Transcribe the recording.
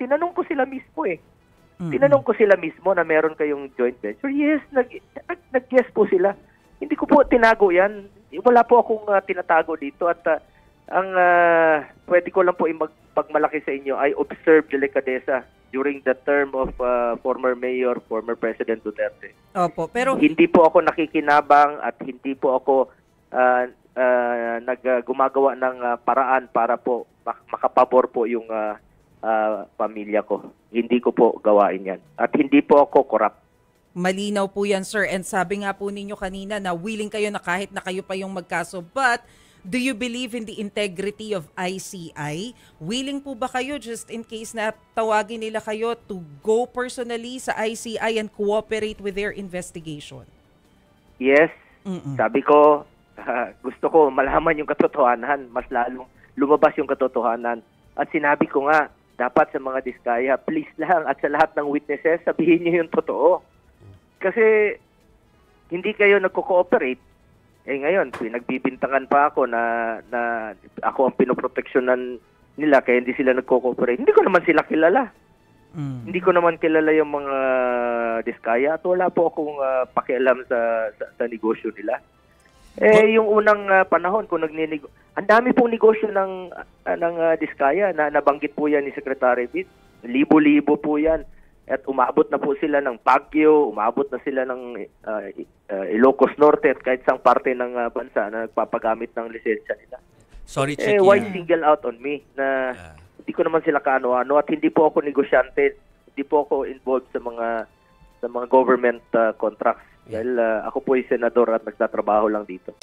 tinanong ko sila mismo eh. Mm-mm. Tinanong ko sila mismo na meron kayong joint venture. Yes, nag-yes po sila. Hindi ko po tinago yan. Wala po akong tinatago dito at ang pwede ko lang po pagmalaki sa inyo ay observe delikadesa during the term of former Mayor, former President Duterte. Opo, pero Hindi po ako nakikinabang at hindi po ako gumagawa ng paraan para po makapabor po yung pamilya ko. Hindi ko po gawain yan. At hindi po ako corrupt. malinaw po yan, sir. And sabi nga po ninyo kanina na willing kayo na kahit na kayo pa yung magkaso. But do you believe in the integrity of ICI? Willing po ba kayo just in case na tawagin nila kayo to go personally sa ICI and cooperate with their investigation? Yes. Mm-mm. Sabi ko, gusto ko malaman yung katotohanan. Mas lalong lumabas yung katotohanan. At sinabi ko nga, dapat sa mga diskaya, please lang at sa lahat ng witnesses, sabihin niyo yung totoo. Kasi hindi kayo nagko-cooperate. Eh ngayon, pinagbibintangan pa ako na ako ang pinoproteksyonan nila kaya hindi sila nagko-cooperate. Hindi ko naman sila kilala. Hindi ko naman kilala yung mga diskaya at wala po akong pakialam sa negosyo nila. Eh yung unang panahon kung ang dami pong negosyo ng diskaya na nabanggit po yan ni Secretary Bit. Libo-libo po yan. At umabot na po sila ng Baguio, umabot na sila ng Ilocos Norte at kahit sang parte ng bansa na nagpapagamit ng lisensya nila. Sorry, Chicky. Why single out on me na hindi ko naman sila kaano-ano at hindi po ako negosyante, hindi po ako involved sa mga government contracts. Dahil ako po ay senador at nagtatrabaho lang dito.